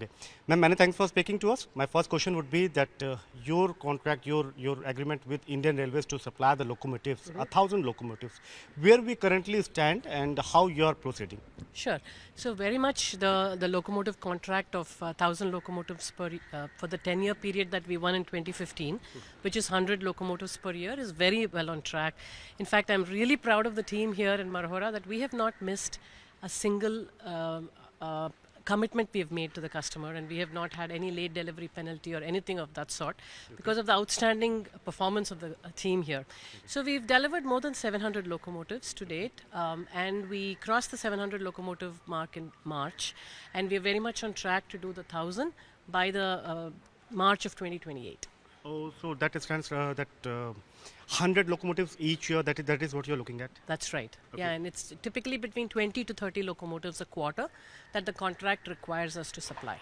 Okay. Ma'am, many thanks for speaking to us. My first question would be that your contract, your agreement with Indian Railways to supply the locomotives, 1,000 locomotives, where we currently stand and how you are proceeding. Sure. So very much the locomotive contract of 1,000 locomotives for the 10-year period that we won in 2015, which is 100 locomotives per year, is very well on track. In fact, I'm really proud of the team here in Marhora that we have not missed a single commitment we have made to the customer, and we have not had any late delivery penalty or anything of that sort because of the outstanding performance of the team here. So we've delivered more than 700 locomotives to date, and we crossed the 700 locomotive mark in March, and we are very much on track to do the 1,000 by the March of 2028. Oh, so that stands that 100 locomotives each year. That is what you're looking at. That's right. Okay. Yeah, and it's typically between 20 to 30 locomotives a quarter that the contract requires us to supply.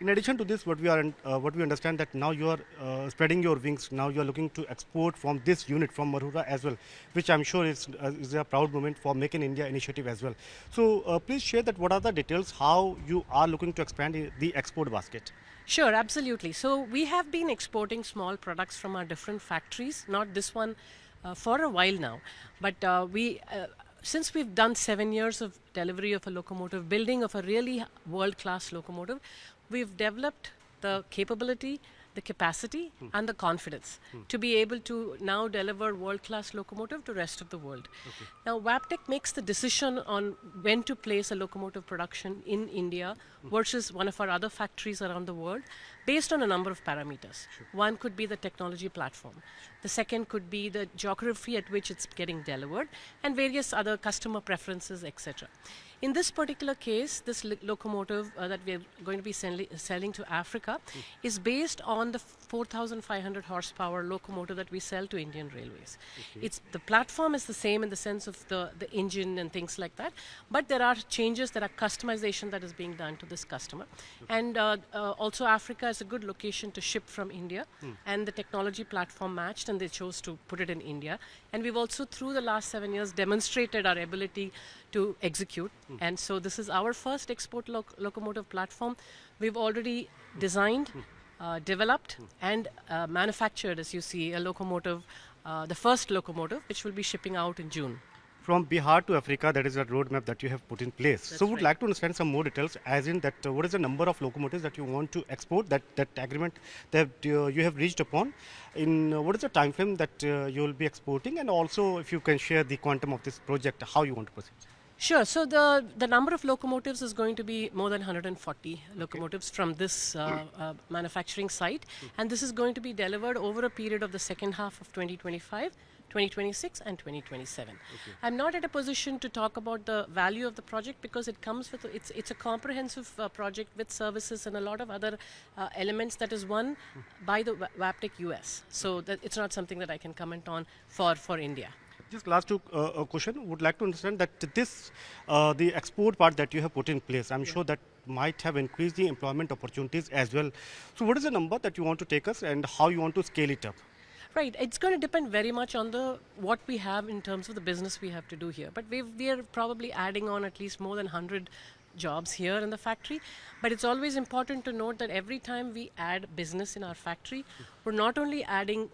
In addition to this, what we understand that now you are spreading your wings. Now you are looking to export from this unit from Marhura as well, which I'm sure is a proud moment for Make in India initiative as well. So please share that what are the details how you are looking to expand the export basket. Sure, absolutely. So we have been exporting small products from our different factories, not this one for a while now, but since we've done 7 years of delivery of a locomotive, building of a really world-class locomotive, we've developed the capability, the capacity and the confidence to be able to now deliver world-class locomotive to rest of the world. Okay. Now Wabtec makes the decision on when to place a locomotive production in India versus one of our other factories around the world based on a number of parameters. Sure. One could be the technology platform. The second could be the geography at which it's getting delivered and various other customer preferences, etc. In this particular case, this locomotive that we are going to be selling to Africa is based on the 4,500 horsepower locomotive that we sell to Indian Railways. Okay. The platform is the same in the sense of the engine and things like that, but there are changes, there are customization that is being done to this customer. And also Africa is a good location to ship from India, and the technology platform matched and they chose to put it in India. And we've also through the last 7 years demonstrated our ability to execute. And so this is our first export locomotive platform. We've already designed, developed and manufactured, as you see, a locomotive, the first locomotive, which will be shipping out in June. From Bihar to Africa, that is a roadmap that you have put in place. That's So, would right. like to understand some more details, as in that what is the number of locomotives that you want to export? That agreement that you have reached upon. In what is the time frame that you will be exporting, and also if you can share the quantum of this project, how you want to proceed. Sure. So the number of locomotives is going to be more than 140 locomotives from this manufacturing site, and this is going to be delivered over a period of the second half of 2025, 2026 and 2027. Okay. I'm not at a position to talk about the value of the project because it comes with it's a comprehensive project with services and a lot of other elements that is won by the Wabtec US. So that it's not something that I can comment on for India. Just last two question. Would like to understand that this the export part that you have put in place. I'm sure that might have increased the employment opportunities as well. So, what is the number that you want to take us, and how you want to scale it up? Right, it's going to depend very much on what we have in terms of the business we have to do here. But we are probably adding on at least more than 100 jobs here in the factory. But it's always important to note that every time we add business in our factory, we're not only adding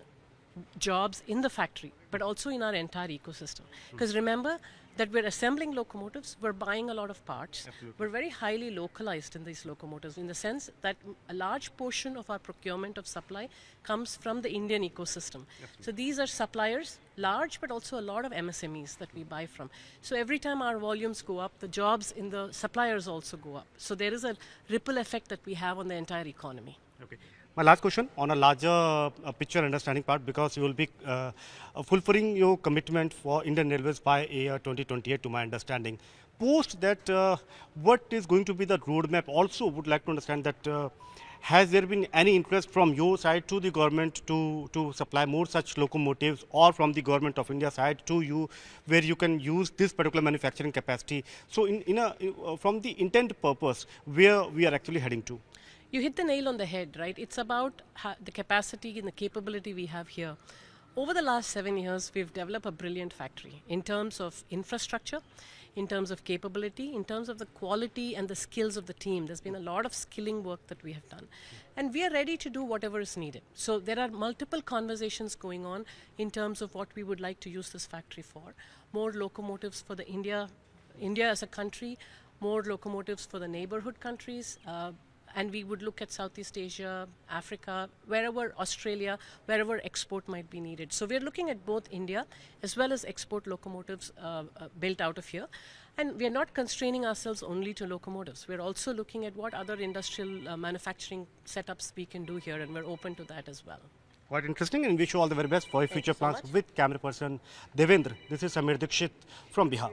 jobs in the factory, but also in our entire ecosystem. Because remember that we're assembling locomotives, we're buying a lot of parts. Absolutely. We're very highly localized in these locomotives in the sense that a large portion of our procurement of supply comes from the Indian ecosystem. So these are suppliers, large, but also a lot of MSMEs that we buy from. So every time our volumes go up, the jobs in the suppliers also go up. So there is a ripple effect that we have on the entire economy. Okay. My last question on a larger picture understanding part, because you will be fulfilling your commitment for Indian Railways by year 2028 to my understanding. Post that, what is going to be the roadmap? Also would like to understand that has there been any interest from your side to the government to supply more such locomotives, or from the government of India side to you, where you can use this particular manufacturing capacity? So from the intent purpose, where we are actually heading to? You hit the nail on the head, right? It's about the capacity and the capability we have here. Over the last 7 years, we've developed a brilliant factory in terms of infrastructure, in terms of capability, in terms of the quality and the skills of the team. There's been a lot of skilling work that we have done. And we are ready to do whatever is needed. So there are multiple conversations going on in terms of what we would like to use this factory for. More locomotives for the India as a country, more locomotives for the neighborhood countries, and we would look at Southeast Asia, Africa, wherever, Australia, wherever export might be needed. So we're looking at both India as well as export locomotives built out of here. And we're not constraining ourselves only to locomotives. We're also looking at what other industrial manufacturing setups we can do here, and we're open to that as well. Quite interesting, and wish you all the very best for your future you so plans much. with camera person Devendra. This is Samir Dikshit from Bihar.